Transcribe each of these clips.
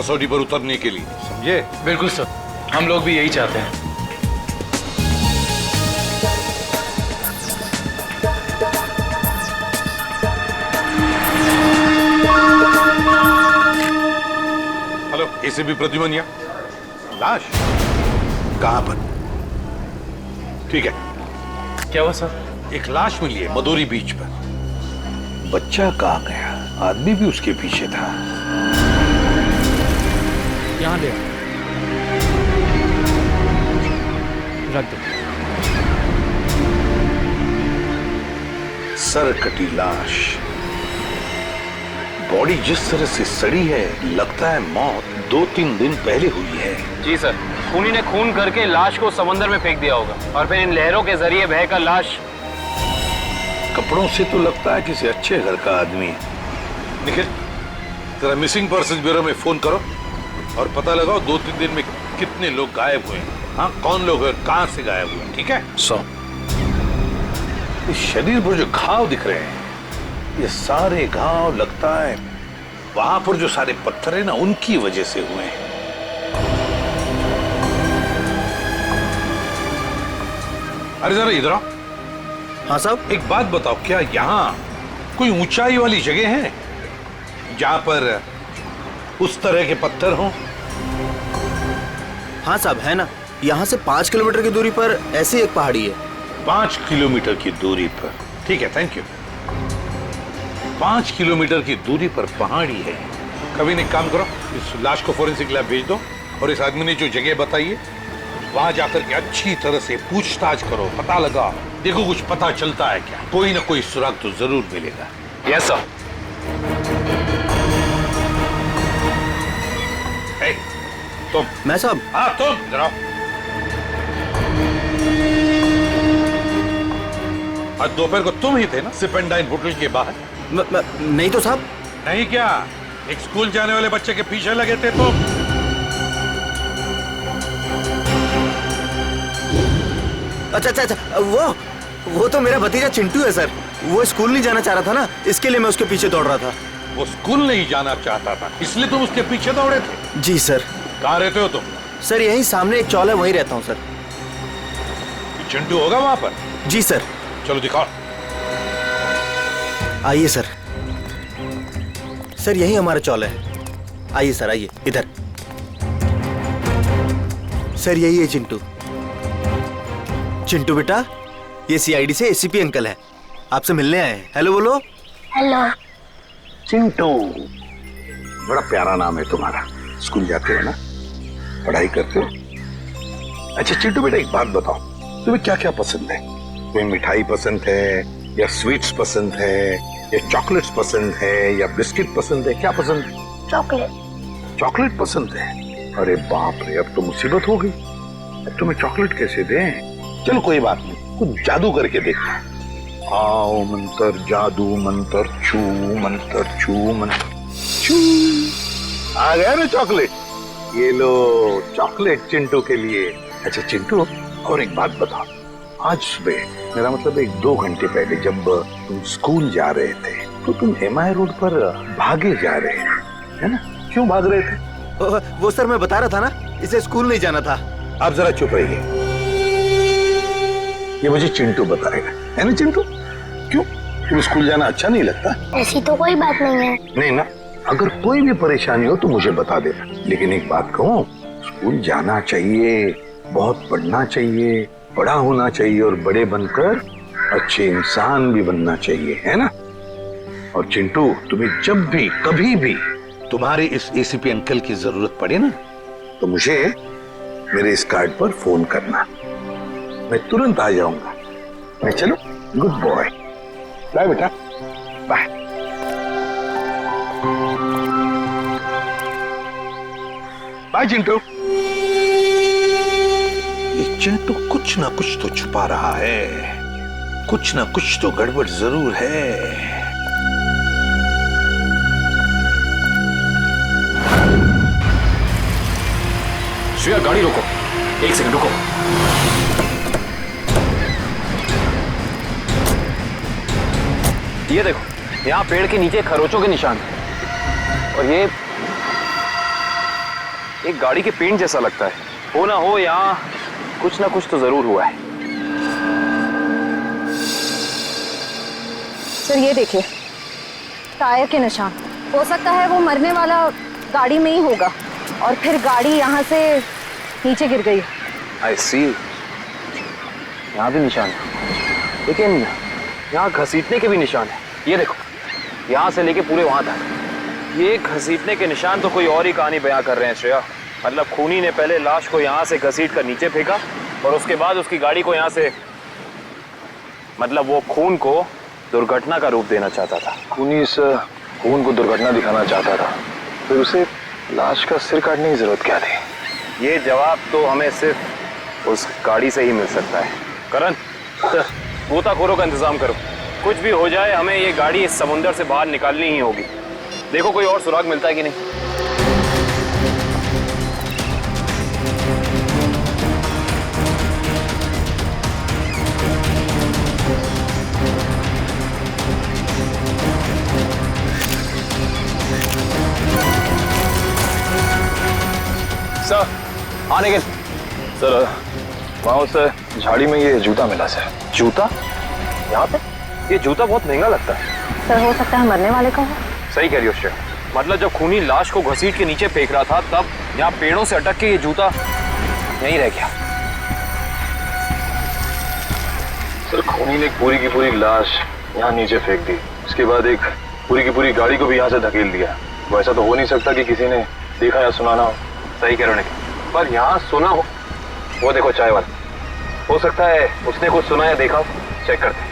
कसौटी पर उतरने के लिए, समझे? बिल्कुल सर, हम लोग भी यही चाहते हैं। हेलो, एसीपी प्रद्युमन या? लाश कहां पर? ठीक है। क्या हुआ सर? एक लाश मिली है मदोरी बीच पर। बच्चा कहां गया? आदमी भी उसके पीछे था। यहाँ ले रख दो। सर कटी लाश, बॉडी जिस तरह से सड़ी है, लगता है मौत 2-3 दिन पहले हुई है। जी सर, खूनी ने खून करके लाश को समंदर में फेंक दिया होगा और फिर इन लहरों के जरिए बहकर लाश। कपड़ों से तो लगता है किसी अच्छे घर का आदमी है। निखिल, जरा मिसिंग पर्सन ब्यूरो में फोन करो और पता लगाओ 2-3 दिन में कितने लोग गायब हुए हैं। हाँ, कौन लोग हैं, कहां से गायब हुए, ठीक है? इस शरीर पर जो घाव दिख रहे हैं, ये सारे घाव लगता है वहां पर जो सारे पत्थर है ना, उनकी वजह से हुए हैं। अरे जरा इधर आओ। हाँ साहब। एक बात बताओ, क्या यहाँ कोई ऊंचाई वाली जगह है जहां पर उस तरह के पत्थर हों? हाँ साहब, है ना। यहाँ से 5 किलोमीटर की दूरी पर ऐसी एक पहाड़ी है। 5 किलोमीटर की दूरी पर? ठीक है, थैंक यू। 5 किलोमीटर की दूरी पर पहाड़ी है। कभी ने काम करो, इस लाश को फोरेंसिक लैब भेज दो और इस आदमी ने जो जगह बताई है वहां जाकर के अच्छी तरह से पूछताछ करो, पता लगाओ, देखो कुछ पता चलता है क्या। कोई ना कोई सुराग तो जरूर मिलेगा। Yes sir. तुम? मैं साहब? हाँ तुम, जरा आज दोपहर को तुम ही थे ना सिप एंड डाइन होटल के बाहर? नहीं तो साहब। नहीं क्या? एक स्कूल जाने वाले बच्चे के पीछे लगे थे तुम? अच्छा, वो तो मेरा भतीजा चिंटू है सर। वो स्कूल नहीं जाना चाह रहा था ना, इसके लिए मैं उसके पीछे दौड़ रहा था। वो स्कूल नहीं जाना चाहता था, इसलिए तुम उसके पीछे दौड़े थे? जी सर। कहाँ रहते हो तुम? सर यहीं सामने एक चौल है, वहीं रहता हूँ सर। चिंटू होगा वहां पर? जी सर। चलो दिखाओ। आइए सर। सर यही हमारा चौल है। आइए सर, आइए इधर। सर यही है चिंटू। चिंटू बेटा, ये सीआईडी से एसीपी अंकल है, आपसे मिलने आए हैं। हेलो बोलो। हेलो। चिंटू, बड़ा प्यारा नाम है तुम्हारा। स्कूल जाते हो ना, पढ़ाई करते हो? अच्छा चिंटू बेटा, एक बात बताओ, तुम्हें क्या क्या पसंद है? कोई मिठाई पसंद है या स्वीट्स पसंद है या चॉकलेट्स पसंद है या बिस्किट पसंद है? क्या पसंद है? चॉकलेट। चॉकलेट पसंद है? अरे बाप रे, अब तो मुसीबत हो गई। अब तुम्हें चॉकलेट कैसे दें? चलो कोई बात नहीं, कुछ जादू करके देखते हैं। आओ मंत्र जादू मंत्र छू मंत्र छू मंत्र छू। आ गया ना चॉकलेट? ये लो चॉकलेट चिंटू के लिए। अच्छा चिंटू, और एक बात बताओ, आज सुबह, मेरा मतलब 1-2 घंटे पहले जब तुम स्कूल जा रहे थे तो तुम एमआई रोड पर भागे जा रहे थे, है ना? क्यों भाग रहे थे? वो सर मैं बता रहा था ना, इसे स्कूल नहीं जाना था। आप जरा चुप रहिए, ये मुझे चिंटू बताएगा, है ना चिंटू? क्यों, तुम्हें स्कूल जाना अच्छा नहीं लगता? ऐसी तो कोई बात नहीं है। नहीं ना? अगर कोई भी परेशानी हो तो मुझे बता देना, लेकिन एक बात कहूँ, स्कूल जाना चाहिए, बहुत पढ़ना चाहिए, बड़ा होना चाहिए और बड़े बनकर अच्छे इंसान भी बनना चाहिए, है ना? और चिंटू, तुम्हें जब भी कभी भी तुम्हारे इस एसीपी अंकल की जरूरत पड़े ना, तो मुझे मेरे इस कार्ड पर फोन करना, मैं तुरंत आ जाऊंगा। मैं चलो, गुड बॉय, बाय बेटा, बाय। बाय चिंटू। ये चिंटू कुछ ना कुछ तो छुपा रहा है, कुछ ना कुछ तो गड़बड़ जरूर है। श्रेया, गाड़ी रोको, 1 सेकंड रुको। ये देखो, यहाँ पेड़ के नीचे खरोचों के निशान हैं। और एक गाड़ी के पेंट जैसा लगता है। हो ना हो यहाँ कुछ ना कुछ तो जरूर हुआ है। सर ये देखिए, टायर के निशान। हो सकता है वो मरने वाला गाड़ी में ही होगा और फिर गाड़ी यहाँ से नीचे गिर गई। आई सी, यहाँ भी निशान है, लेकिन यहाँ घसीटने के भी निशान है। ये देखो, यहाँ से लेके पूरे वहां तक ये घसीटने के निशान। तो कोई और ही कहानी बयां कर रहे हैं श्रेया। मतलब खूनी ने पहले लाश को यहाँ से घसीट कर नीचे फेंका और उसके बाद उसकी गाड़ी को यहाँ से, मतलब वो खून को दुर्घटना का रूप देना चाहता था। खूनी इस खून को दुर्घटना दिखाना चाहता था, फिर उसे लाश का सिर काटने की जरूरत क्या थी? ये जवाब तो हमें सिर्फ उस गाड़ी से ही मिल सकता है। करण, गोताखोरों का इंतजाम करो। कुछ भी हो जाए, हमें ये गाड़ी इस समुंदर से बाहर निकालनी ही होगी। देखो कोई और सुराग मिलता है कि नहीं। सर, आने के सर, वहाँ उस झाड़ी में ये जूता मिला सर। जूता? यहाँ पे? ये जूता बहुत महंगा लगता है। सर हो सकता है मरने वाले का हो। सही कह रही हो श्रेया। मतलब जब खूनी लाश को घसीट के नीचे फेंक रहा था, तब यहाँ पेड़ों से अटक के ये जूता यहीं रह गया। सर, खूनी ने पूरी की पूरी लाश यहाँ नीचे फेंक दी, उसके बाद एक पूरी की पूरी गाड़ी को भी यहाँ से धकेल दिया। वैसा तो हो नहीं सकता कि किसी ने देखा या सुना ना हो। सही कह रहे हो, पर यहाँ सुना हो। वो देखो चाय वाला, हो सकता है उसने कुछ सुना या देखा हो। चेक करते हैं।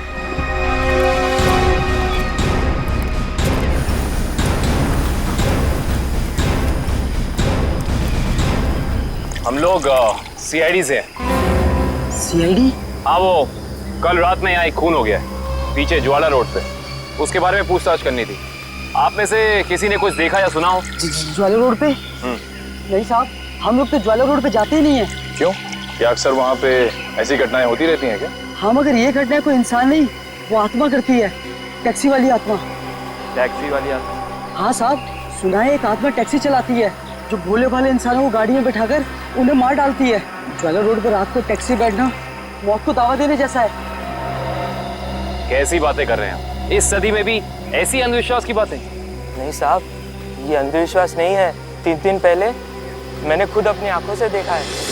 हम लोग सीआईडी से हैं। सीआईडी? हाँ, वो कल रात में यहाँ एक खून हो गया है पीछे ज्वाला रोड पे। उसके बारे में पूछताछ करनी थी। आप में से किसी ने कुछ देखा या सुना हो? ज्वाला रोड पे? नहीं साहब, हम लोग तो ज्वाला रोड पे जाते ही नहीं है। क्यों? क्या अक्सर वहाँ पे ऐसी घटनाएं होती रहती हैं क्या? हाँ, मगर ये घटना कोई इंसान नहीं, वो आत्मा करती है। टैक्सी वाली आत्मा। टैक्सी वाली आत्मा? हाँ साहब, सुना है एक आत्मा टैक्सी चलाती है जो भोले भाले इंसानों को गाड़ी में बैठाकर उन्हें मार डालती है। ज्वाला रोड पर रात को टैक्सी बैठना मौत को दावा देने जैसा है। कैसी बातें कर रहे हैं? इस सदी में भी ऐसी अंधविश्वास की बातें? नहीं साहब, ये अंधविश्वास नहीं है। 3 दिन पहले मैंने खुद अपनी आंखों से देखा है।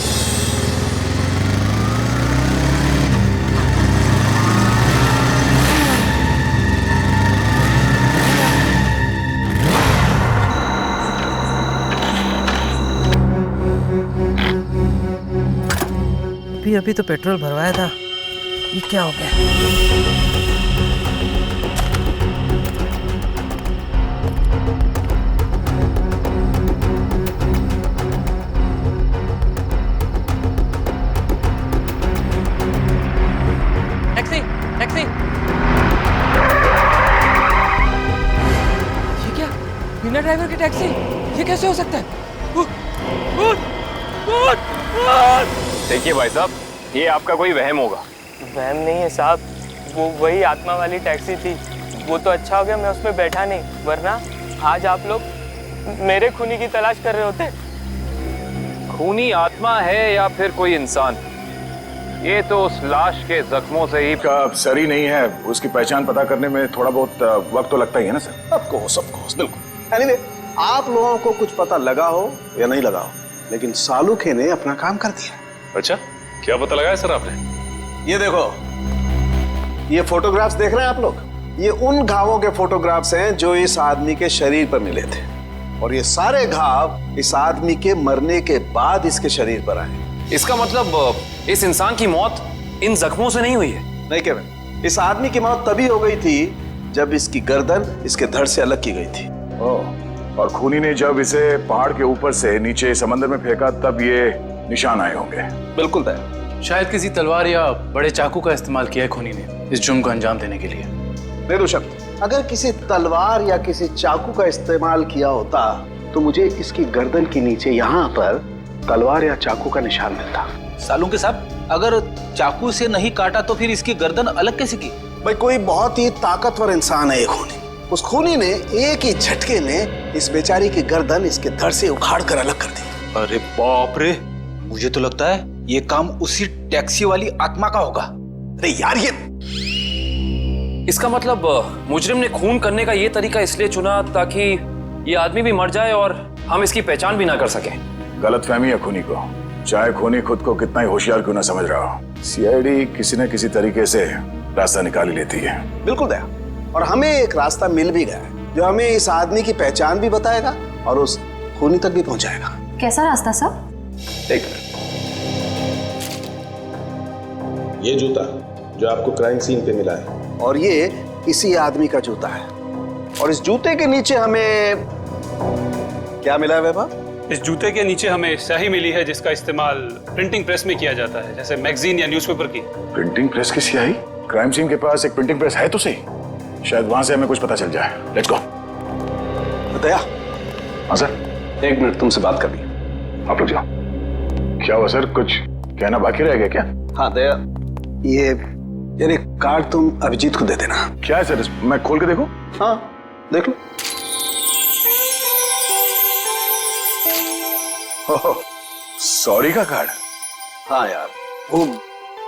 अभी तो पेट्रोल भरवाया था, ये क्या हो गया? Taxi, taxi. ये क्या? बिना ड्राइवर की टैक्सी? ये कैसे हो सकता है? देखिए भाई साहब, ये आपका कोई वहम होगा। वहम नहीं है साहब, वो वही आत्मा वाली टैक्सी थी। वो तो अच्छा हो गया मैं उसमें बैठा नहीं, वरना आज आप लोग मेरे खूनी की तलाश कर रहे होते। खूनी आत्मा है या फिर कोई इंसान, ये तो उस लाश के जख्मों से ही। का सर ही नहीं है, उसकी पहचान पता करने में थोड़ा बहुत वक्त तो लगता ही है ना सर। ऑफकोर्स, बिल्कुल। एनीवे, आप लोगों को कुछ पता लगा हो या नहीं लगा हो, लेकिन सालुखे ने अपना काम कर दिया। अच्छा, क्या पता लगाया सर आपने? ये देखो, ये फोटोग्राफ्स देख रहे हैं आप लोग? ये उन घावों के फोटोग्राफ्स हैं जो इस आदमी के शरीर पर मिले थे, और ये सारे घाव इस आदमी के मरने के बाद इसके शरीर पर आए। इसका मतलब इस इंसान की मौत इन जख्मों से नहीं हुई है? नहीं केविन, इस आदमी की मौत तभी हो गई थी जब इसकी गर्दन इसके धड़ से अलग की गई थी। और खूनी ने जब इसे पहाड़ के ऊपर से नीचे समंदर में फेंका, तब ये निशान आए होंगे। बिल्कुल तय। शायद किसी तलवार या बड़े चाकू का इस्तेमाल किया है खूनी ने इस जुर्म को अंजाम देने के लिए। बेशक, अगर किसी तलवार या किसी चाकू का इस्तेमाल किया होता तो मुझे इसकी गर्दन के नीचे यहाँ पर तलवार या चाकू का निशान मिलता। सालू के साहब, अगर चाकू से नहीं काटा तो फिर इसकी गर्दन अलग कैसे की? भाई, कोई बहुत ही ताकतवर इंसान है ये खूनी। उस खूनी ने एक ही झटके में इस बेचारी की गर्दन इसके धड़ से उखाड़ कर अलग कर दी। अरे बाप रे, मुझे तो लगता है ये काम उसी टैक्सी वाली आत्मा का होगा। अरे यार ये इसका मतलब मुजरिम ने खून करने का ये तरीका इसलिए चुना ताकि ये आदमी भी मर जाए और हम इसकी पहचान भी ना कर सकें। गलतफहमी है खूनी को, चाहे खूनी खुद को कितना ही होशियार क्यों ना समझ रहा हो। सीआईडी किसी न किसी तरीके से रास्ता निकाल ही लेती है। बिल्कुल दया, और हमें एक रास्ता मिल भी गया है जो हमें इस आदमी की पहचान भी बताएगा और उस खूनी तक भी पहुंचाएगा। कैसा रास्ता सर? एक ये जूता जो आपको क्राइम सीन पे मिला है, और ये इसी आदमी का जूता है, और इस जूते के नीचे हमें क्या मिला है वैभव? इस जूते के नीचे हमें स्याही मिली है जिसका इस्तेमाल प्रिंटिंग प्रेस में किया जाता है, जैसे मैगजीन या न्यूज़पेपर की। प्रिंटिंग प्रेस की स्याही? क्राइम सीन के पास एक प्रिंटिंग प्रेस है तो सही, शायद वहां से हमें कुछ पता चल जाए। Let's go. दया, हाँ सर। 1 मिनट तुमसे बात करनी है। आप लोग जाओ। क्या हुआ सर, कुछ कहना बाकी रह गया क्या? हाँ दया, ये यार एक कार्ड तुम अभिजीत को दे देना। क्या है सर, मैं खोल के देखूं? हाँ देख लो। सॉरी का कार्ड? हाँ यार, वो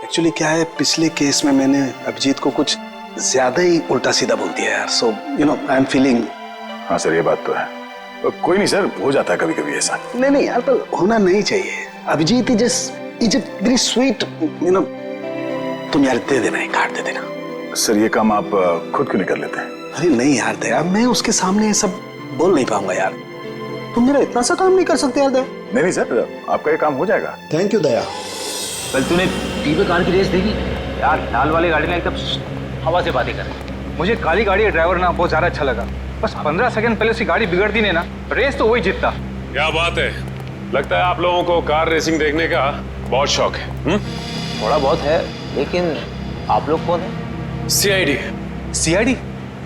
एक्चुअली क्या है, पिछले केस में मैंने अभिजीत को कुछ ज्यादा ही उल्टा सीधा बोल दिया यार, so you know I am feeling. हाँ सर, ये बात तो है। कोई नहीं सर, हो जाता है कभी कभी ऐसा। नहीं यार, पर होना नहीं चाहिए। Abhijeet is very sweet, you know. तुम यार दे देना, एक कार्ड दे देना। सर ये काम आप खुद क्यों नहीं कर लेते? अरे नहीं यार दया, मैं उसके सामने ये सब बोल नहीं पाऊंगा यार। तुम मेरा इतना सा काम नहीं कर सकते यार दया। नहीं सर, आपका ये काम हो जाएगा। थैंक यू दया। कल तूने टीवी कार की रेस देखी? यार लाल वाली गाड़ी में एकदम हवा से बातें कर। मुझे काली गाड़ी का ड्राइवर ना बहुत ज्यादा अच्छा लगा। बस 15 सेकंड पहले उसकी गाड़ी बिगड़ती नहीं ना, रेस तो वही जीतता। क्या बात है, लगता है आप लोगों को कार रेसिंग देखने का बहुत शौक है। थोड़ा बहुत है, लेकिन आप लोग कौन है? सीआईडी। सीआईडी?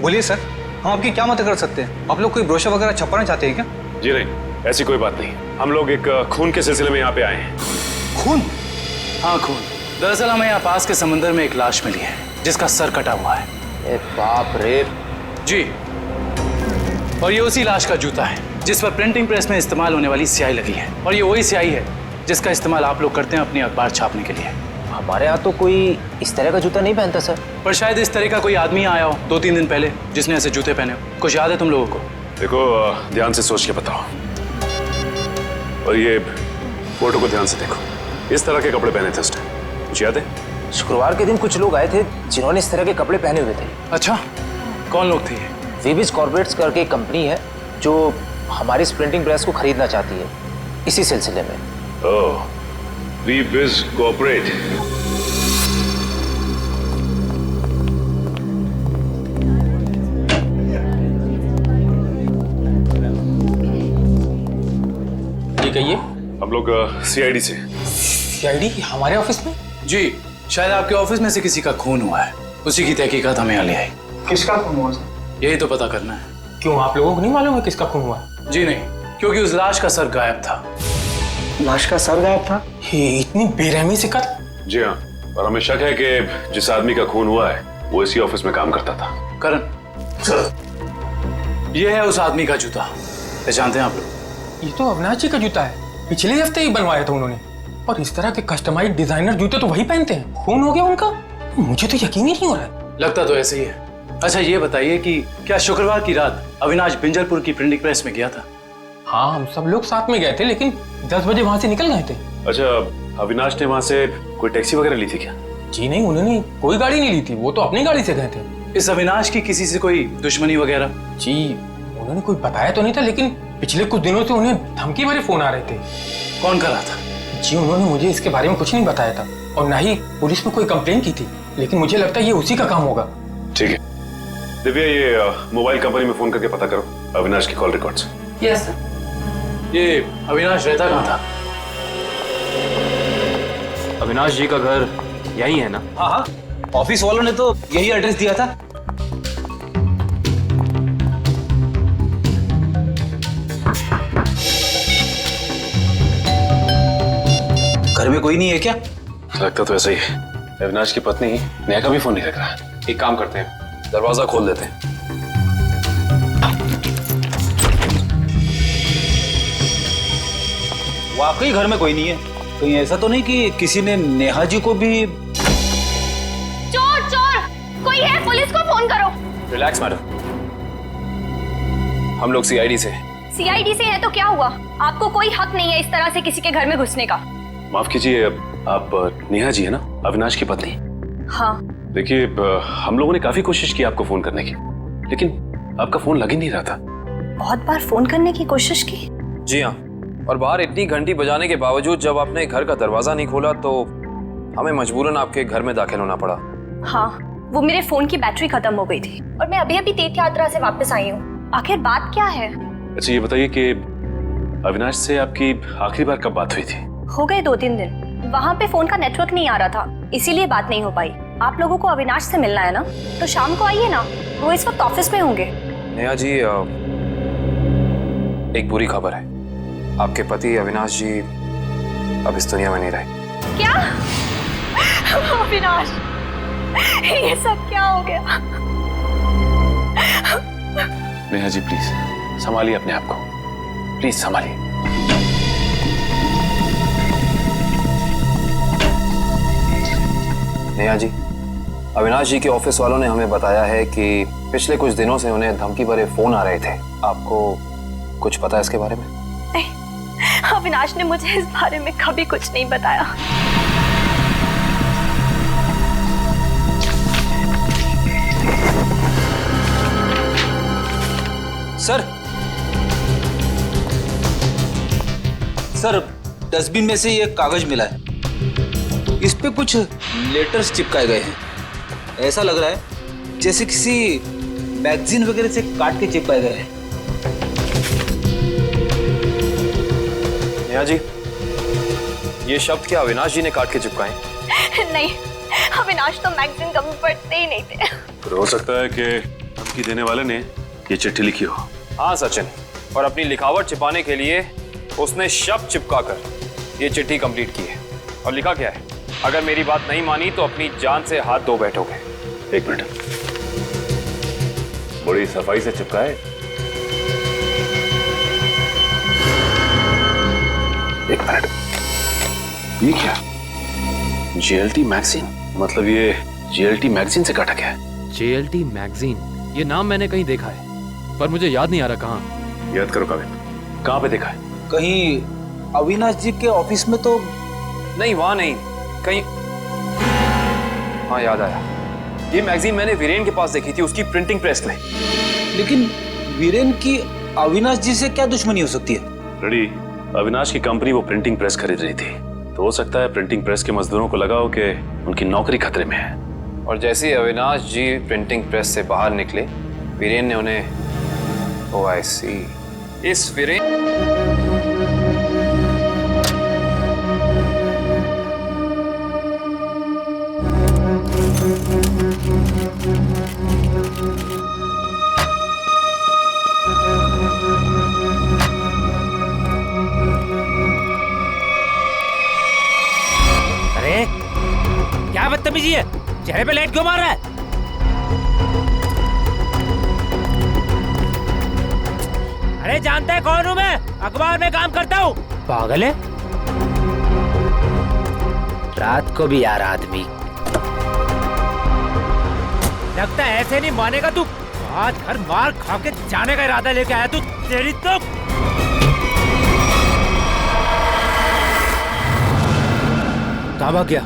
बोलिए सर, हम आपकी क्या मदद कर सकते हैं? आप लोग कोई ब्रोशर वगैरह छपवाना चाहते हैं क्या? जी नहीं, ऐसी कोई बात नहीं। हम लोग एक खून के सिलसिले में यहाँ पे आए हैं। खून? हाँ खून। दरअसल हमें यहाँ पास के समंदर में एक लाश मिली है जिसका सर कटा हुआ है। ए बाप रे। जी, और ये उसी लाश का जूता है जिस पर प्रिंटिंग प्रेस में इस्तेमाल होने वाली स्याही लगी है, और ये वही स्याही है जिसका इस्तेमाल आप लोग करते हैं अपनी अखबार छापने के लिए। हमारे यहाँ तो कोई इस तरह का जूता नहीं पहनता सर। पर शायद इस तरह का कोई आदमी आया हो 2-3 दिन पहले जिसने ऐसे जूते पहने हो। कुछ याद है तुम लोगों को? देखो, ध्यान से सोच के बताओ, और ये फोटो को ध्यान से देखो। इस तरह के कपड़े पहने थे उस टाइम, कुछ याद है? शुक्रवार के दिन कुछ लोग आए थे जिन्होंने इस तरह के कपड़े पहने हुए थे। अच्छा, कौन लोग थे ये? वीबिज कॉर्पोरेट्स करके एक कंपनी है जो हमारी इस प्रिंटिंग प्रेस को खरीदना चाहती है, इसी सिलसिले में। ओह, वीबिज कॉर्पोरेट। ये कहिए। हम लोग सीआईडी से। सीआईडी हमारे ऑफिस में? जी, शायद आपके ऑफिस में से किसी का खून हुआ है, उसी की तहकीकात हमें यहाँ ले आई। किसका खून हुआ सर? यही तो पता करना है। क्यों, आप लोगों को नहीं मालूम है किसका खून हुआ? जी नहीं, क्योंकि उस लाश का सर गायब था। लाश का सर गायब था? ये इतनी बेरहमी से कत्ल? जी हाँ, और हमें शक है कि जिस आदमी का खून हुआ है वो इसी ऑफिस में काम करता था। करण सर, ये है उस आदमी का जूता, पहचानते हैं आप लोग? ये तो अविनाश जी का जूता है, पिछले हफ्ते ही बनवाया था उन्होंने। और इस तरह के कस्टमाइज्ड डिजाइनर जूते तो वही पहनते हैं। खून हो गया उनका? मुझे तो यकीन ही नहीं हो रहा है। लगता तो ऐसे ही है। अच्छा ये बताइए कि क्या शुक्रवार की रात अविनाश बिंजलपुर की प्रिंटिंग प्रेस में गया था? हाँ, हम सब लोग साथ में गए थे, लेकिन 10 बजे वहां से निकल गए थे। अच्छा, अविनाश ने वहां से कोई टैक्सी वगैरह ली थी क्या? जी नहीं, उन्होंने कोई गाड़ी नहीं ली थी, वो तो अपनी गाड़ी से गए थे। इस अविनाश की किसी से कोई दुश्मनी वगैरह? जी उन्होंने कोई बताया तो नहीं था, लेकिन पिछले कुछ दिनों से उन्हें धमकी भरे फोन आ रहे थे। कौन कर रहा था? जी उन्होंने मुझे इसके बारे में कुछ नहीं बताया था, और ना ही पुलिस में कोई कंप्लेन की थी, लेकिन मुझे लगता है ये उसी का काम होगा। ठीक है दिव्या, ये मोबाइल कंपनी में फोन करके पता करो अविनाश की कॉल रिकॉर्ड्स। Yes sir. ये अविनाश रहता कहाँ था? अविनाश जी का घर यही है ना? हाँ हाँ, ऑफिस वालों ने तो यही एड्रेस दिया था। घर में कोई नहीं है क्या? लगता तो ऐसा ही है। अविनाश की पत्नी नेहा का भी फोन नहीं लग रहा है। एक काम करते हैं, दरवाजा खोल देते हैं। वाकई घर में कोई नहीं है। कहीं ऐसा तो नहीं कि किसी ने नेहा जी को भी? चोर चोर कोई है, पुलिस को फोन करो। रिलैक्स मैडम, हम लोग सीआईडी से। सीआईडी से है तो क्या हुआ? आपको कोई हक नहीं है इस तरह से किसी के घर में घुसने का। माफ कीजिए, आप नेहा जी है ना, अविनाश की पत्नी? हाँ। देखिए, हम लोगों ने काफी कोशिश की आपको फोन करने की, लेकिन आपका फोन लग ही नहीं रहा था। बहुत बार फोन करने की कोशिश की। जी हाँ, और बाहर इतनी घंटी बजाने के बावजूद जब आपने घर का दरवाजा नहीं खोला तो हमें मजबूरन आपके घर में दाखिल होना पड़ा। हाँ, वो मेरे फोन की बैटरी खत्म हो गई थी और मैं अभी अभी तीर्थ यात्रा से वापस आई हूँ। आखिर बात क्या है? अच्छा ये बताइए कि अविनाश से आपकी आखिरी बार कब बात हुई थी? हो गए 2-3 दिन। वहाँ पे फोन का नेटवर्क नहीं आ रहा था, इसीलिए बात नहीं हो पाई। आप लोगों को अविनाश से मिलना है ना, तो शाम को आइए ना, वो इस वक्त ऑफिस में होंगे। नेहा जी, एक बुरी खबर है, आपके पति अविनाश जी अब इस दुनिया में नहीं रहे। क्या? अविनाश, ये सब क्या हो गया? नेहा जी प्लीज संभालिए अपने आप को, प्लीज संभालिए। नेहा जी, अविनाश जी के ऑफिस वालों ने हमें बताया है कि पिछले कुछ दिनों से उन्हें धमकी भरे फोन आ रहे थे। आपको कुछ पता है इसके बारे में? नहीं, अविनाश ने मुझे इस बारे में कभी कुछ नहीं बताया। सर, डस्टबिन में से ये कागज मिला है, इस पे कुछ लेटर्स चिपकाए गए हैं। ऐसा लग रहा है जैसे किसी मैगजीन वगैरह से काट के चिपकाए गए हैं। नेहा जी, ये शब्द क्या अविनाश जी ने काट के चिपकाए? नहीं, अविनाश तो मैगजीन कभी पढ़ते ही नहीं थे। तो हो सकता है कि धमकी देने वाले ने ये चिट्ठी लिखी हो। हाँ सचिन, और अपनी लिखावट छिपाने के लिए उसने शब्द चिपकाकर ये चिट्ठी कंप्लीट की है। और लिखा क्या है? अगर मेरी बात नहीं मानी तो अपनी जान से हाथ धो बैठोगे। एक मिनट, बड़ी सफाई से चिपकाए। एक मिनट, ये क्या? JLT magazine? मतलब ये जेएलटी मैगजीन से काटा गया है? जेएलटी मैगजीन, ये नाम मैंने कहीं देखा है, पर मुझे याद नहीं आ रहा कहाँ। याद करो काविन, कहाँ पे देखा है? कहीं अविनाश जी के ऑफिस में तो नहीं, वहां नहीं, कहीं। हाँ याद आया, ये मैगजीन मैंने वीरेन के पास देखी थी, उसकी प्रिंटिंग प्रेस में। लेकिन वीरेन की अविनाश जी से क्या दुश्मनी हो सकती है? रेडी, अविनाश की कंपनी वो प्रिंटिंग प्रेस खरीद रही थी, तो हो सकता है प्रिंटिंग प्रेस के मजदूरों को लगा हो कि उनकी नौकरी खतरे में है। और जैसे ही अविनाश जी प्रिंटिंग प्रेस से बाहर निकले, वीरेन ने उन्हें, ओह आई सी, इस वीरेन क्या बदतमीजी है? चेहरे पे लाइट क्यों मार रहा है? अरे जानता है कौन हूं मैं? अखबार में काम करता हूँ। पागल है? रात को भी यार आदमी लगता है ऐसे नहीं मानेगा तू। आज घर मार खा के जाने का इरादा लेके आया तू। तेरी तो कहाँ भाग गया?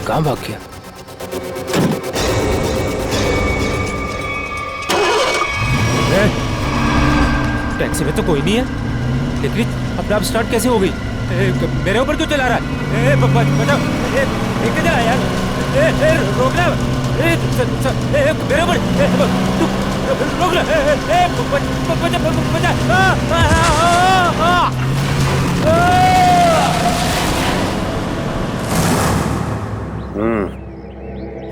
कहाँ भाग गया? टैक्सी में तो कोई नहीं है, लेकिन अपने आप स्टार्ट कैसे हो गई? मेरे ऊपर क्यों चला रहा है? बचाओ, किधर है यार? रोक ले, मेरे ऊपर रोक ले,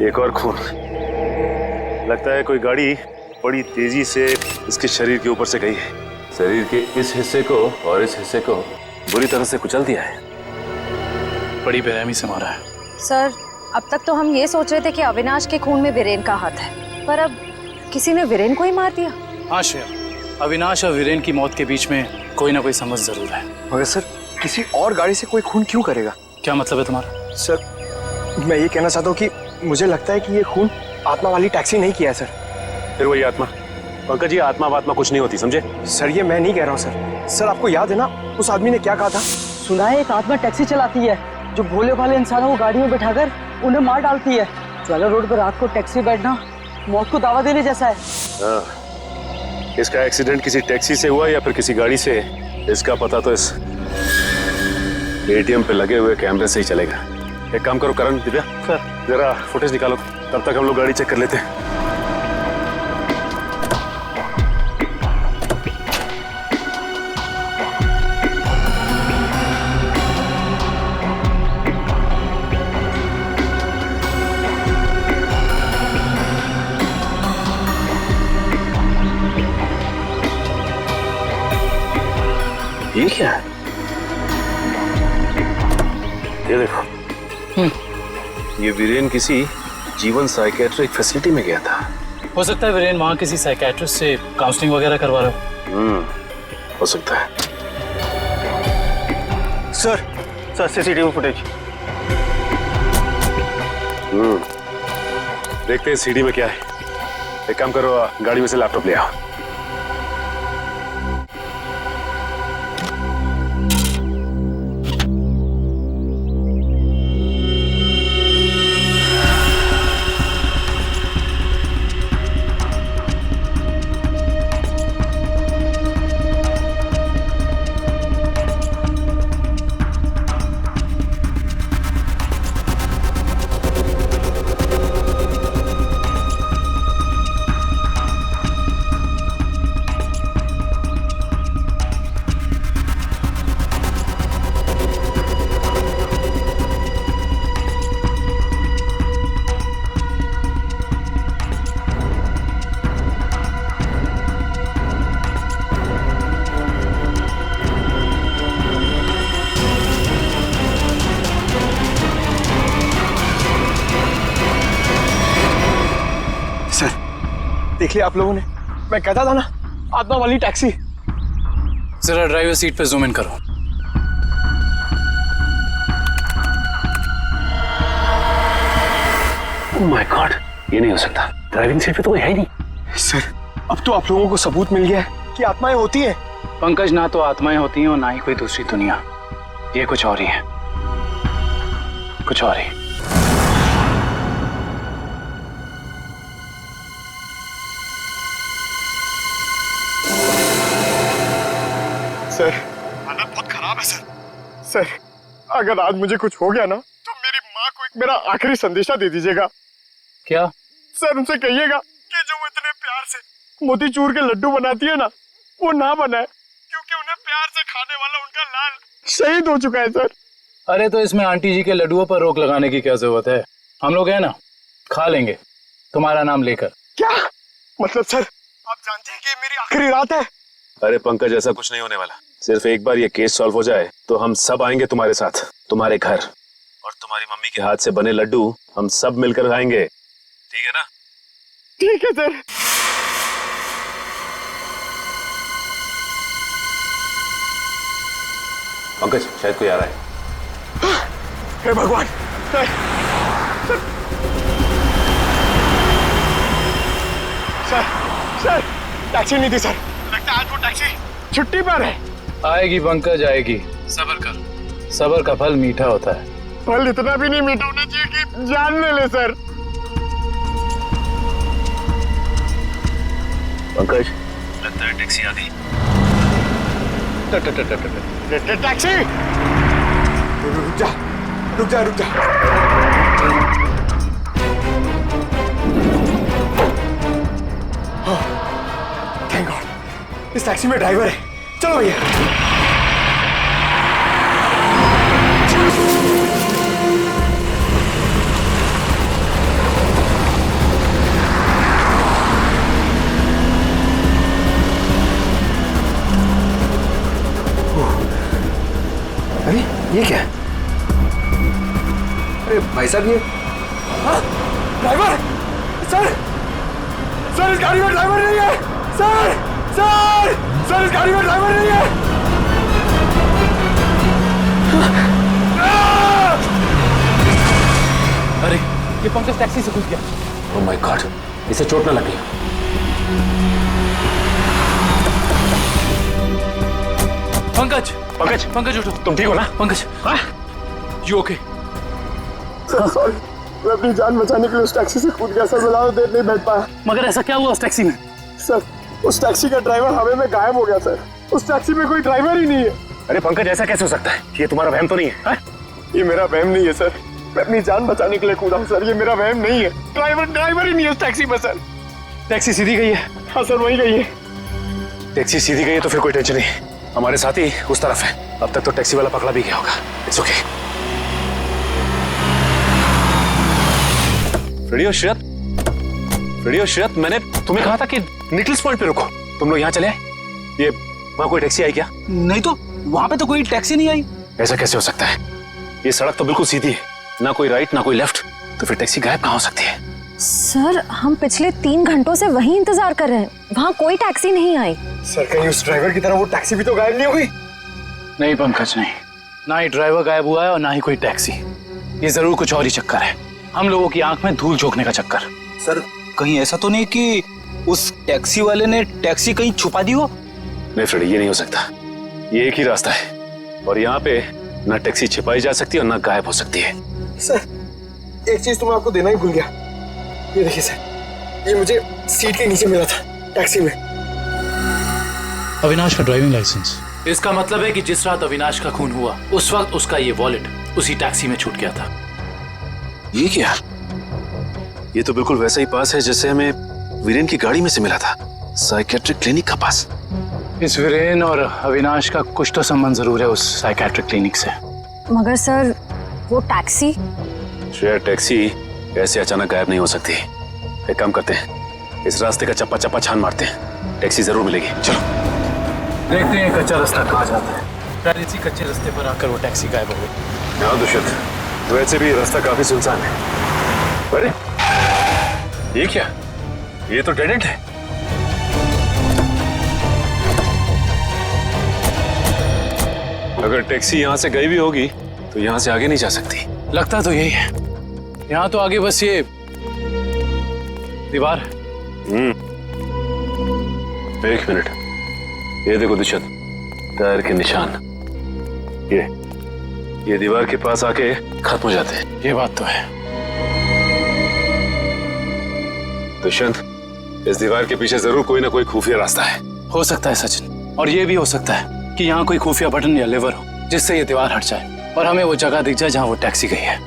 एक और खून। लगता है कोई गाड़ी बड़ी तेजी से इसके शरीर के ऊपर से गई है। शरीर के इस हिस्से को और इस हिस्से को बुरी तरह से कुचल दिया है। बड़ी बेरहमी से मारा है। सर, अब तक तो हम ये सोच रहे थे कि अविनाश के खून में वीरेन का हाथ है, पर अब किसी ने वीरेन को ही मार दिया। हाँ श्रेया, अविनाश और वीरेन की मौत के बीच में कोई ना कोई समझ जरूर है। मगर सर, किसी और गाड़ी से कोई खून क्यों करेगा? क्या मतलब है तुम्हारा? सर, मैं ये कहना चाहता हूँ कि मुझे लगता है कि ये खून आत्मा वाली टैक्सी नहीं किया है सर। फिर वही आत्मा? पंकज जी, आत्मा वात्मा कुछ नहीं होती, समझे? सर ये मैं नहीं कह रहा हूँ सर। सर आपको याद है ना उस आदमी ने क्या कहा था? सुना है एक आत्मा टैक्सी चलाती है जो भोले भाले इंसानों को गाड़ी में बैठाकर उन्हें मार डालती है। ज्वाला रोड पर रात को टैक्सी बैठना मौत को दावा देने जैसा है। इसका एक्सीडेंट किसी टैक्सी से हुआ या फिर किसी गाड़ी से, इसका पता तो इस एटीएम पे लगे हुए कैमरे से ही चलेगा। एक काम करो करण, दिव्या सर, जरा फुटेज निकालो, तब तक हम लोग गाड़ी चेक कर लेते हैं। ये क्या है? ये देखो, ये वीरेन किसी जीवन साइकेट्रिक फैसिलिटी में गया था। हो सकता है वीरेन वहाँ किसी साइकेट्रिस्ट से काउंसलिंग वगैरह करवा रहा हो। हो सकता है। Sir CCTV footage. देखते हैं सीडी में क्या है। एक काम करो, गाड़ी में से लैपटॉप ले आओ। देख लिया आप लोगों ने? मैं कहता था ना, आत्मा वाली टैक्सी। जरा ड्राइवर सीट पे जूम इन करो। ओह माय गॉड, ये नहीं हो सकता। ड्राइविंग सीट पे तो कोई है ही नहीं। सर, अब तो आप लोगों को सबूत मिल गया है कि आत्माएं होती हैं। पंकज, ना तो आत्माएं होती हैं और ना ही कोई दूसरी दुनिया। ये कुछ और ही है, कुछ और ही। सर, हालत बहुत खराब है सर। सर, अगर आज मुझे कुछ हो गया ना, तो मेरी माँ को एक मेरा आखिरी संदेशा दे दीजिएगा। क्या? सर, उनसे कहिएगा कि जो वो इतने प्यार से मोतीचूर के लड्डू बनाती है ना, वो ना बनाए, क्योंकि उन्हें प्यार से खाने वाला उनका लाल शहीद हो चुका है सर। अरे तो इसमें आंटी जी के लड्डुओं पर रोक लगाने की क्या जरूरत है? हम लोग हैं ना, खा लेंगे तुम्हारा नाम लेकर। क्या मतलब सर? आप जानते हैं कि मेरी आखिरी रात है। अरे पंकज, ऐसा कुछ नहीं होने वाला। सिर्फ एक बार ये केस सॉल्व हो जाए तो हम सब आएंगे तुम्हारे साथ, तुम्हारे घर, और तुम्हारी मम्मी के हाथ से बने लड्डू हम सब मिलकर खाएंगे। ठीक है ना? ठीक है सर। पंकज, शायद कोई आ रहा है। हे भगवान! सर, टैक्सी नहीं थी सर। लगता है आज वो टैक्सी छुट्टी पर है। आएगी पंकज, आएगी। सब्र कर, सब्र का फल मीठा होता है। फल इतना भी नहीं मीठा होना चाहिए कि जान ले ले सर। पंकज, लगता है टैक्सी आ गई। टैक्सी! रुक जा। थैंक गॉड, इस टैक्सी में ड्राइवर है। चलो भैया। अरे ये क्या है? अरे भाई साहब, ड्राइवर सर, सर इस गाड़ी में ड्राइवर नहीं है सर, सर, सर इस गाड़ी में ड्राइवर नहीं है। अरे ये पंकज टैक्सी से घुस गया। ओह माय गॉड, इसे चोट ना लगी। पंकज, पंकज, पंकज उठो। तुम ठीक हो ना? Pankaj, you okay? Sir sorry, मैं अपनी जान बचाने के लिए उस टैक्सी से कूद गया सर, मैं ज्यादा देर नहीं बैठ पाया। मगर ऐसा क्या हुआ उस टैक्सी में? सर उस टैक्सी का ड्राइवर हवा में गायब हो गया सर, उस टैक्सी में कोई ड्राइवर ही नहीं है। अरे पंकज, ऐसा कैसे हो सकता है? ये तुम्हारा वहम तो नहीं है? ये मेरा वहम नहीं है सर, मैं अपनी जान बचाने के लिए कूदा हूँ सर, ये मेरा वहम नहीं है। ड्राइवर ही नहीं है उस टैक्सी में सर। टैक्सी सीधी गई है? हाँ सर वही गई है। टैक्सी सीधी गई है तो फिर कोई टेंशन नहीं, हमारे साथ ही उस तरफ है। अब तक तो टैक्सी वाला पकड़ा भी गया होगा। It's okay. रेडियो श्रेयत, मैंने तुम्हें कहा था कि निकल्स पॉइंट पे रुको। तुम लोग यहाँ चले आए? ये वहाँ कोई टैक्सी आई क्या? नहीं तो वहाँ पे तो कोई टैक्सी नहीं आई। ऐसा कैसे हो सकता है? ये सड़क तो बिल्कुल सीधी है, ना कोई राइट ना कोई लेफ्ट, तो फिर टैक्सी गायब कहाँ हो सकती है? सर हम पिछले 3 घंटों से वहीं इंतजार कर रहे हैं, वहाँ कोई टैक्सी नहीं आई। सर कहीं उस ड्राइवर की तरह वो टैक्सी भी तो गायब नहीं हो गई? नहीं पंकज नहीं, ना ही ड्राइवर गायब हुआ है और ना ही कोई टैक्सी। ये जरूर कुछ और ही चक्कर है, हम लोगों की आंख में धूल झोंकने का चक्कर। सर कहीं ऐसा तो नहीं कि उस टैक्सी वाले ने टैक्सी कहीं छुपा दी हो? नहीं फ्रेडी, ये नहीं हो सकता। ये एक ही रास्ता है और यहाँ पे ना टैक्सी छिपाई जा सकती है और ना गायब हो सकती है। सर एक चीज तो मैं आपको देना ही भूल गया, ये देखिए सर, ये मुझे सीट के नीचे मिला था टैक्सी में। अविनाश का ड्राइविंग लाइसेंस। इसका मतलब है कि जिस रात अविनाश का खून हुआ उस वक्त उसका ये वॉलेट उसी टैक्सी में छूट गया था। ये क्या? ये तो बिल्कुल वैसा ही पास है जैसे हमें वीरेन की गाड़ी में से मिला था, साइकेट्रिक क्लिनिक का पास। इस वीरेन और अविनाश का कुछ तो संबंध जरूर है उस साइकेट्रिक क्लिनिक से। मगर सर वो टैक्सी? श्रेया, टैक्सी ऐसे अचानक गायब नहीं हो सकती। एक काम करते हैं, इस रास्ते का चप्पा चप्पा छान मारते हैं, टैक्सी जरूर मिलेगी। चलो देखते हैं कच्चा रास्ता कहाँ जाता है। शायद इसी कच्चे रास्ते पर आकर वो टैक्सी गायब हो गई। हाँ दुष्यंत, वैसे भी रास्ता काफी सुनसान है। अरे ये क्या? ये तो डेड एंड है। अगर टैक्सी यहाँ से गई भी होगी तो यहाँ से आगे नहीं जा सकती। लगता तो यही है, यहाँ तो आगे बस ये दीवार है। एक मिनट, ये देखो दुष्यंत, टायर के निशान। ये दीवार के पास आके खत्म हो जाते हैं। ये बात तो है। दुष्यंत, इस दीवार के पीछे जरूर कोई ना कोई खुफिया रास्ता है। हो सकता है सचिन, और ये भी हो सकता है कि यहाँ कोई खुफिया बटन या लेवर हो जिससे ये दीवार हट जाए और हमें वो जगह दिख जाए जहाँ वो टैक्सी गई है।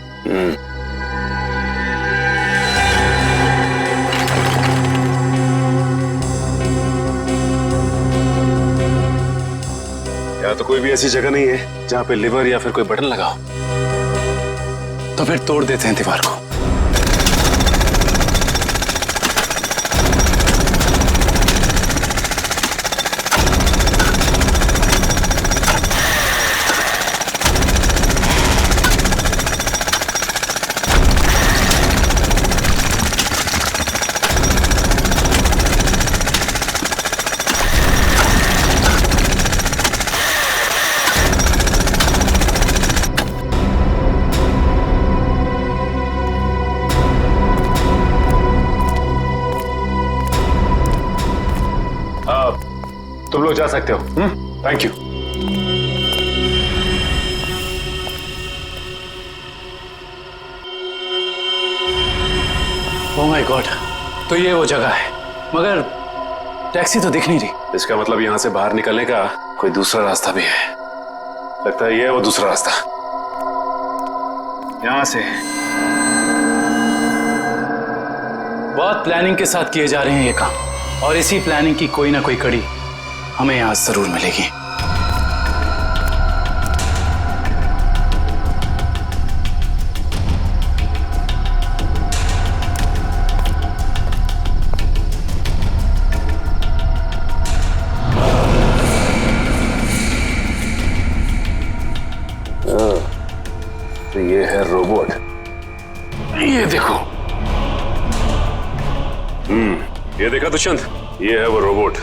यहाँ तो कोई भी ऐसी जगह नहीं है जहाँ पे लिवर या फिर कोई बटन लगा हो। तो फिर तोड़ देते हैं दीवार को। तुम लोग जा सकते हो। Thank you. Oh my God, तो ये वो जगह है, मगर टैक्सी तो दिख नहीं रही। इसका मतलब यहाँ से बाहर निकलने का कोई दूसरा रास्ता भी है। लगता है ये है वो दूसरा रास्ता। यहाँ से बहुत प्लानिंग के साथ किए जा रहे हैं ये काम, और इसी प्लानिंग की कोई ना कोई कड़ी हमें यहाँ जरूर मिलेगी। तो ये है रोबोट। ये देखो, ये देखा दुष्यंत, ये है वो रोबोट।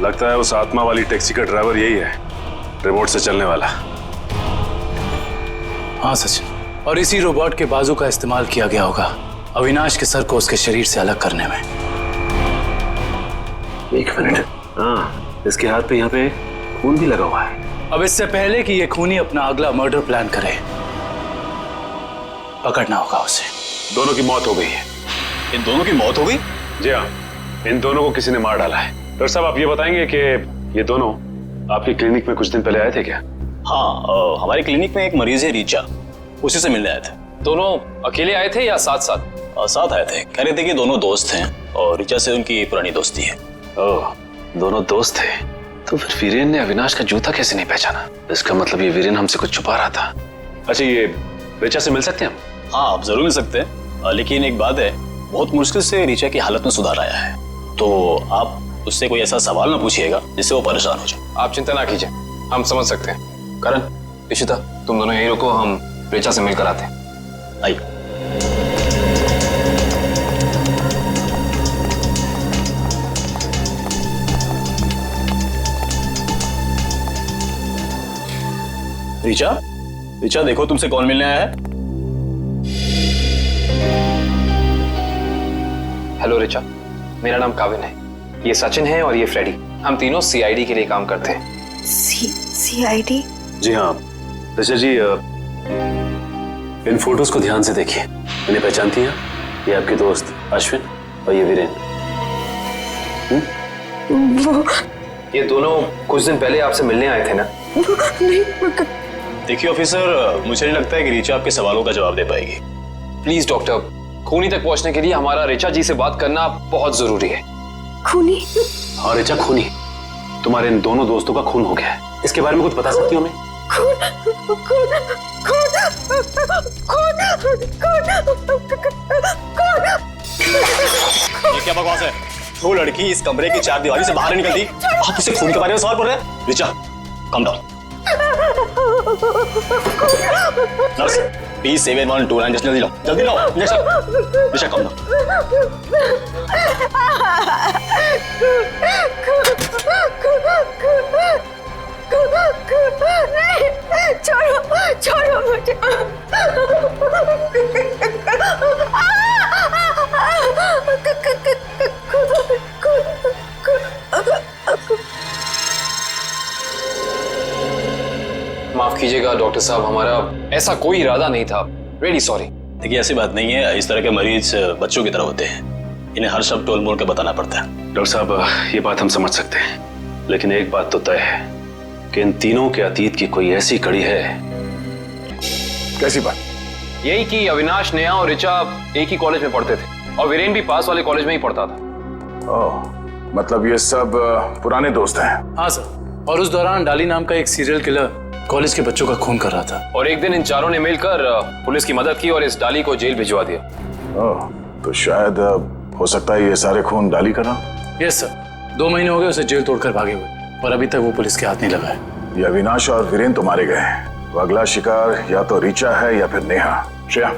लगता है उस आत्मा वाली टैक्सी का ड्राइवर यही है, रिमोट से चलने वाला। हाँ सचिन, और इसी रोबोट के बाजू का इस्तेमाल किया गया होगा अविनाश के सर को उसके शरीर से अलग करने में। एक मिनट, हाँ, इसके हाथ पे यहाँ पे खून भी लगा हुआ है। अब इससे पहले कि ये खूनी अपना अगला मर्डर प्लान करे, पकड़ना होगा उसे। दोनों की मौत हो गई है। इन दोनों की मौत हो गई? जी हाँ, इन दोनों को किसी ने मार डाला है। डॉक्टर साहब, आप ये बताएंगे कि ये दोनों आपकी क्लिनिक में कुछ दिन पहले आए थे क्या? हाँ, हमारी क्लिनिक में एक मरीज है रीचा, उसी से मिलने आए थे। दोनों अकेले आए थे या साथ साथ? साथ आए थे। कह रहे थे कि दोनों दोस्त हैं और रीचा से उनकी पुरानी दोस्ती है। ओह, दोनों दोस्त थे। तो फिर वीरेन ने अविनाश का जूता कैसे नहीं पहचाना? इसका मतलब ये वीरेन हमसे कुछ छुपा रहा था। अच्छा, ये रीचा से मिल सकते हैं हम? हाँ, आप जरूर मिल सकते हैं, लेकिन एक बात है, बहुत मुश्किल से रीचा की हालत में सुधार आया है, तो आप उससे कोई ऐसा सवाल ना पूछिएगा जिससे वो परेशान हो जाए। आप चिंता ना कीजिए, हम समझ सकते हैं। करण, इशिता, तुम दोनों यहीं रुको, हम रीचा से मिलकर आते हैं। आइए। रीचा, देखो तुमसे कौन मिलने आया है। हेलो रीचा, मेरा नाम काविन है, ये सचिन है और ये फ्रेडी। हम तीनों सीआईडी के लिए काम करते हैं। सीआईडी? जी हाँ ऋचा जी, इन फोटोज को ध्यान से देखिए। इन्हें पहचानती हैं? ये आपके दोस्त अश्विन और ये वीरेन। वो ये दोनों कुछ दिन पहले आपसे मिलने आए थे ना? नहीं। देखिए ऑफिसर, मुझे नहीं लगता है कि रीचा आपके सवालों का जवाब दे पाएगी। प्लीज डॉक्टर, खूनी तक पहुंचने के लिए हमारा रीचा जी से बात करना बहुत जरूरी है। खूनी? हाँ रीचा, खूनी। तुम्हारे इन दोनों दोस्तों का खून हो गया है। इसके बारे में कुछ बता सकती हो हमें? ये क्या बकवास है? वो लड़की इस कमरे की चार दीवारी से बाहर निकलती, आप उसे खून के बारे में सवाल कर रहे हैं? Richa, come down. Nurse, please 7129, जल्दी लो, जल्दी लो इंजेक्शन। Richa, come down. छोड़ो मुझे। माफ कीजिएगा डॉक्टर साहब, हमारा ऐसा कोई इरादा नहीं था। Really sorry. देखिए ऐसी बात नहीं है, इस तरह के मरीज बच्चों की तरह होते हैं, इन्हें हर शब्द टोल मोल के बताना पड़ता है। डॉक्टर साहब, ये बात हम समझ सकते हैं, लेकिन एक बात तो तय है कि इन तीनों के अतीत की कोई ऐसी कड़ी है। कैसी बात? यही कि अविनाश, नेहा और ऋचा एक ही कॉलेज में पढ़ते थे और वीरेन भी पास वाले कॉलेज में ही पढ़ता था। ओह, मतलब ये सब पुराने दोस्त हैं? हाँ सर, और उस दौरान डाली नाम का एक सीरियल किलर कॉलेज के बच्चों का खून कर रहा था। और एक दिन इन चारों ने मिलकर पुलिस की मदद की और इस डाली को जेल भिजवा दिया। ओह, तो शायद हो सकता है ये सारे खून डाली कर रहा। यस सर, 2 महीने हो गए उसे जेल तोड़कर भागे हुए, और अभी तक वो पुलिस के हाथ नहीं लगा है। ये अविनाश और वीरेन तो मारे गए हैं, तो अगला शिकार या तो रीचा है या फिर नेहा। श्रेया,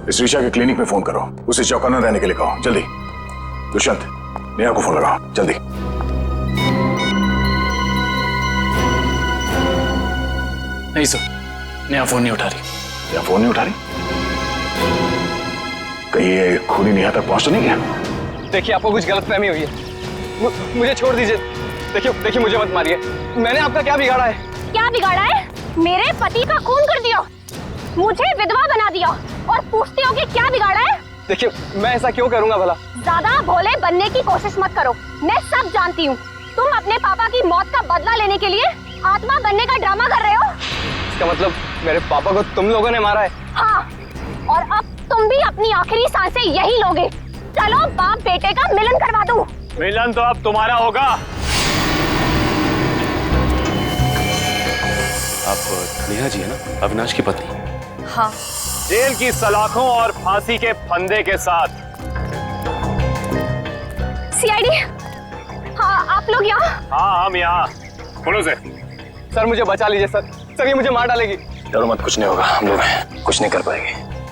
इस रीचा के क्लिनिक में फोन करो, उसे चौकन्ना रहने के लिए कहो, जल्दी। दुष्यंत, नेहा को फोन लगाओ, जल्दी। नहीं सर, नेहा फोन नहीं उठा रही। नेहा फोन नहीं उठा रही? कहीं ये खूनी नेहा तक पहुंच तो नहीं गया? देखिए, आपको कुछ गलतफहमी हुई है, मुझे छोड़ दीजिए। देखिए मुझे मत मारिए, मैंने आपका क्या बिगाड़ा है? क्या बिगाड़ा है? मेरे पति का खून कर दिया, मुझे विधवा बना दिया, और पूछते हो कि क्या बिगाड़ा है? देखिए, मैं ऐसा क्यों करूंगा भला? ज्यादा भोले बनने की कोशिश मत करो, मैं सब जानती हूँ। तुम अपने पापा की मौत का बदला लेने के लिए आत्मा बनने का ड्रामा कर रहे हो। इसका मतलब मेरे पापा को तुम लोगों ने मारा है? हाँ, और अब तुम भी अपनी आखिरी सांसें यही लोगे। चलो बाप बेटे का मिलन करवा दूं। मिलन तो अब तुम्हारा होगा। आप नेहा जी है ना, अविनाश की पत्नी? हाँ। जेल की सलाखों और फांसी के फंदे के साथ। सीआईडी, हाँ आप लोग यहाँ? हाँ, हम यहाँ। बोलो से। सर मुझे बचा लीजिए सर, ये मुझे मार डालेगी। डरो मत, कुछ नहीं होगा, हम लोग कुछ नहीं कर पाएंगे।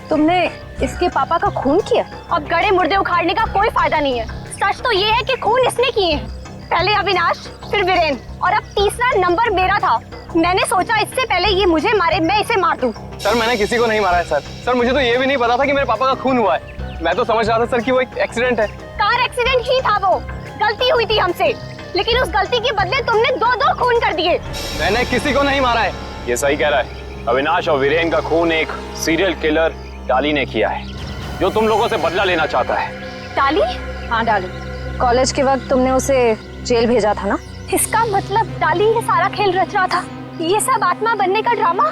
तुमने इसके पापा का खून किया? अब गड़े मुर्दे उखाड़ने का कोई फायदा नहीं है। सच तो ये है कि खून इसने किए हैं। पहले अविनाश, फिर वीरेन, और अब तीसरा नंबर मेरा था। मैंने सोचा इससे पहले ये मुझे मारे, मैं इसे मार दूं। सर मैंने किसी को नहीं मारा है सर। सर मुझे तो ये भी नहीं पता था कि मेरे पापा का खून हुआ है। मैं तो समझ रहा था सर कि वो एक एक्सीडेंट है। कार एक्सीडेंट ही था वो, गलती हुई थी हमसे, लेकिन उस गलती के बदले तुमने दो खून कर दिए। मैंने किसी को नहीं मारा है। ये सही कह रहा है। अविनाश और वीरेन का खून एक सीरियल किलर डाली ने किया है, जो तुम लोगों से बदला लेना चाहता है। डाली? हाँ डाली। कॉलेज के वक्त तुमने उसे जेल भेजा था ना? इसका मतलब डाली ये सारा खेल रच रहा था। ये सब आत्मा बनने का ड्रामा।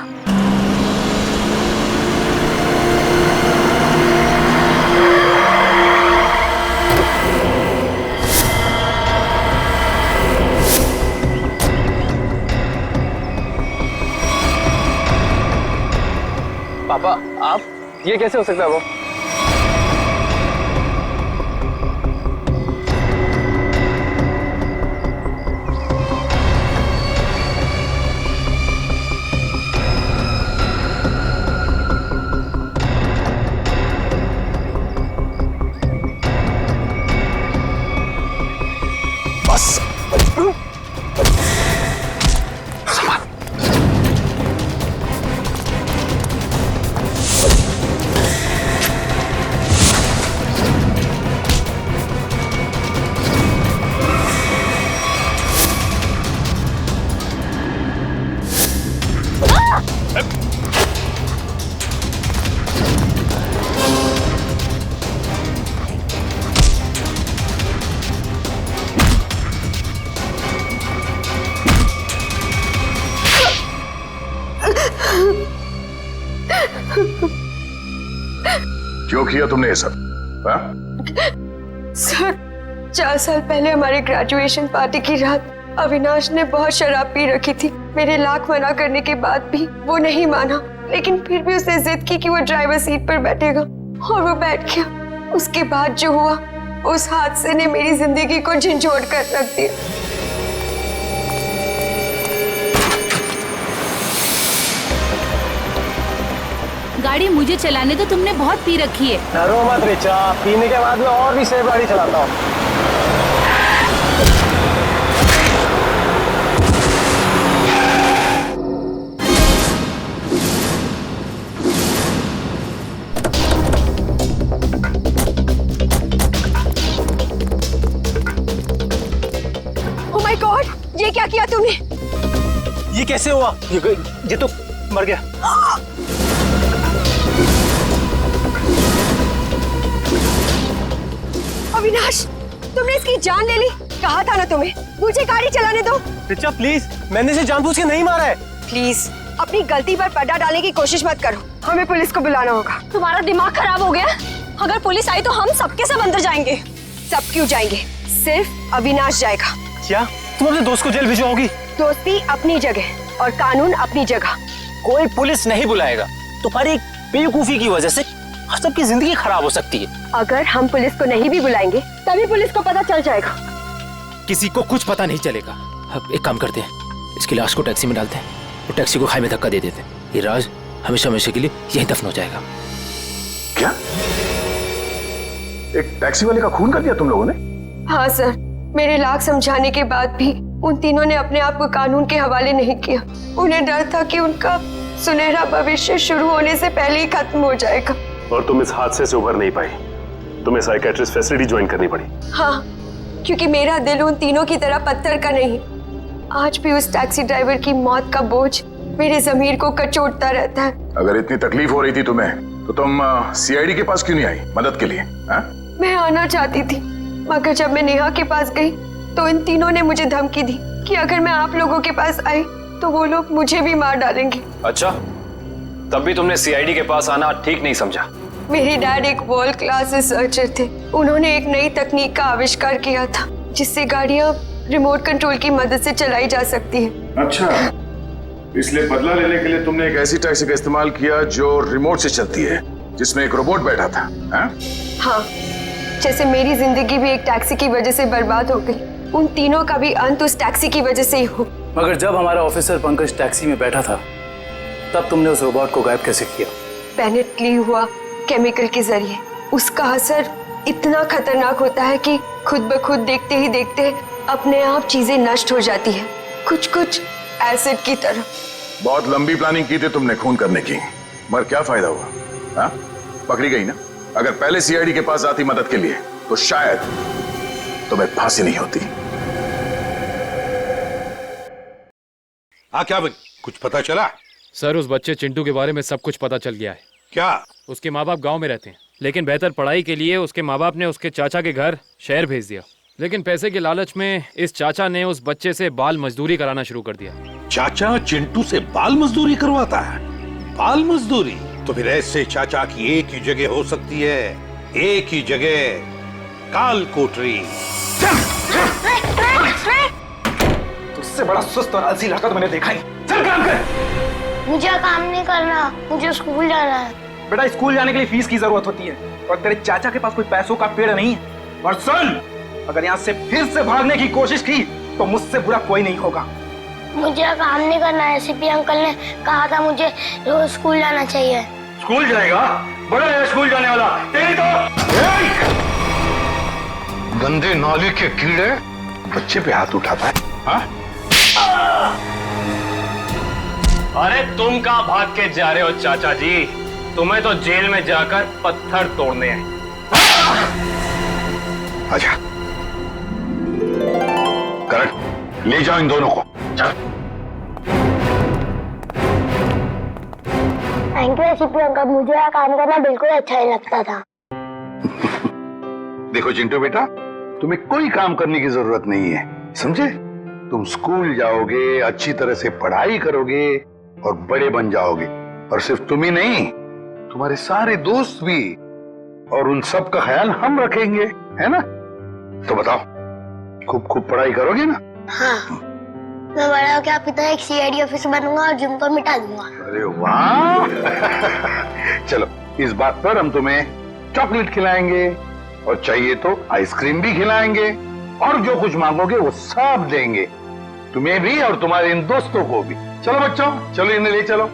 पापा आप, ये कैसे हो सकता है? वो बस क्यों किया तुमने ये सब? हाँ? सर 4 साल पहले हमारे ग्रेजुएशन पार्टी की रात अविनाश ने बहुत शराब पी रखी थी। मेरे लाख मना करने के बाद भी वो नहीं माना, लेकिन फिर भी उसने जिद की कि वो ड्राइवर सीट पर बैठेगा, और वो बैठ गया। उसके बाद जो हुआ, उस हादसे ने मेरी जिंदगी को झंझोड़ कर रख दिया। गाड़ी मुझे चलाने तो तुमने बहुत पी रखी है। डरो मत रिचा, पीने के बाद मैं और भी सेफ गाड़ी चलाता हूँ। ओह माय गॉड, ये क्या किया तूने? ये कैसे हुआ? ये तो मर गया। अविनाश, तुमने इसकी जान ले ली। कहा था ना तुम्हें, मुझे गाड़ी चलाने दो। रिचा प्लीज, मैंने इसे जानबूझ के नहीं मारा है। प्लीज अपनी गलती पर पर्दा डालने की कोशिश मत करो। हमें पुलिस को बुलाना होगा। तुम्हारा दिमाग खराब हो गया? अगर पुलिस आई तो हम सबके सब अंदर जाएंगे। सब क्यों जाएंगे? सिर्फ अविनाश जाएगा। क्या तुम अपने दोस्त को जेल भिजवाओगी? दोस्ती अपनी जगह और कानून अपनी जगह। कोई पुलिस नहीं बुलाएगा। तुम्हारी एक बेवकूफी की वजह से सबकी जिंदगी खराब हो सकती है। अगर हम पुलिस को नहीं भी बुलाएंगे तभी पुलिस को पता चल जाएगा। किसी को कुछ पता नहीं चलेगा। अब एक काम करते हैं, इसकी लाश को टैक्सी में डालते हैं और टैक्सी को खाई में धक्का दे देते हैं। ये राज हमेशा हमेशा के लिए यहीं दफन हो जाएगा। क्या? एक टैक्सी वाले का खून कर दिया तुम लोगों ने? हाँ सर, मेरे लाख समझाने के बाद भी उन तीनों ने अपने आप को कानून के हवाले नहीं किया। उन्हें डर था कि उनका सुनहरा भविष्य शुरू होने से पहले ही खत्म हो जाएगा। और तुम इस हादसे से उभर नहीं पाई। तुम्हें साइकेट्रिस्ट फैसिलिटी ज्वाइन करनी पड़ी। हाँ, क्योंकि मेरा दिल उन तीनों की तरह पत्थर का नहीं। आज भी उस टैक्सी ड्राइवर की मौत का बोझ मेरे ज़मीर को कचोटता रहता है। अगर इतनी तकलीफ हो रही थी तुम्हें, तो तुम सीआईडी के पास क्यों नहीं आई मदद के लिए? हा? मैं आना चाहती थी, मगर जब मैं नेहा के पास गई तो इन तीनों ने मुझे धमकी दी कि अगर मैं आप लोगों के पास आई तो वो लोग मुझे भी मार डालेंगे। अच्छा, तब भी तुमने सीआईडी के पास आना ठीक नहीं समझा? मेरे डैड एक वर्ल्ड क्लास रिसर्चर थे। उन्होंने एक नई तकनीक का आविष्कार किया था, जिससे गाड़ियां रिमोट कंट्रोल की मदद से चलाई जा सकती हैं। अच्छा, इसलिए बदला लेने के लिए तुमने एक ऐसी टैक्सी का इस्तेमाल किया जो रिमोट से चलती है, जिसमें एक रोबोट बैठा था। हाँ, जैसे मेरी जिंदगी भी एक टैक्सी की वजह से बर्बाद हो गई, उन तीनों का भी अंत उस टैक्सी की वजह से ही हो। मगर जब हमारा ऑफिसर पंकज टैक्सी में बैठा था, तब तुमने उस रोबोट को गायब कैसे किया? बेनेट ली हुआ केमिकल के जरिए। उसका असर इतना खतरनाक होता है कि खुद ब खुद देखते ही देखते अपने आप चीजें नष्ट हो जाती है, कुछ कुछ एसिड की तरह। बहुत लंबी प्लानिंग की थी तुमने खून करने की, मगर क्या फायदा हुआ? हाँ, पकड़ी गई ना। अगर पहले सीआईडी के पास आती मदद के लिए तो शायद तुम्हें फांसी नहीं होती। हाँ क्या भाई, कुछ पता चला? सर, उस बच्चे चिंटू के बारे में सब कुछ पता चल गया है। क्या? उसके माँ बाप गांव में रहते हैं, लेकिन बेहतर पढ़ाई के लिए उसके माँ बाप ने उसके चाचा के घर शहर भेज दिया। लेकिन पैसे के लालच में इस चाचा ने उस बच्चे से बाल मजदूरी कराना शुरू कर दिया। चाचा चिंटू से बाल मजदूरी करवाता है? बाल मजदूरी? तो फिर ऐसे चाचा की एक ही जगह हो सकती है, एक ही जगह, काल कोठरी। तुझसे बड़ा सुस्त और आलसी लड़का तो मैंने देखा ही। चल काम कर। मुझे काम नहीं करना, मुझे स्कूल जाना है। बेटा, स्कूल जाने के लिए फीस की जरूरत होती है और तेरे चाचा के पास कोई पैसों का पेड़ नहीं है। और सुन, अगर यहाँ से फिर से भागने की कोशिश की तो मुझसे बुरा कोई नहीं होगा। मुझे काम नहीं करना है, सीपी अंकल ने कहा था मुझे रोज स्कूल जाना चाहिए। स्कूल जाएगा? बड़ा है स्कूल जाने वाला। तेरी तो गंदे नाली के कीड़े बच्चे पे हाथ उठाता है। हाँ? अरे तुम कहाँ भाग के जा रहे हो चाचा जी? तुम्हें तो जेल में जाकर पत्थर तोड़ने हैं। आजा करण, ले जाओ इन दोनों को। थैंक यू सीपी अंकल, मुझे यहाँ काम करना बिल्कुल अच्छा ही लगता था। देखो चिंटू बेटा, तुम्हें कोई काम करने की जरूरत नहीं है, समझे? तुम स्कूल जाओगे, अच्छी तरह से पढ़ाई करोगे और बड़े बन जाओगे। और सिर्फ तुम ही नहीं, तुम्हारे सारे दोस्त भी, और उन सब का ख्याल हम रखेंगे, है ना? तो बताओ, खूब खूब पढ़ाई करोगे ना? हाँ, मैं बड़ा होकर आपकी तरह एक सीआईडी ऑफिसर बनूंगा और जिम को मिटा दूंगा। अरे वाह! चलो, इस बात पर हम तुम्हें चॉकलेट खिलाएंगे और चाहिए तो आइसक्रीम भी खिलाएंगे, और जो कुछ मांगोगे वो सब देंगे, तुम्हें भी और तुम्हारे इन दोस्तों को भी। चलो बच्चों, चलो इन्हें ले चलो।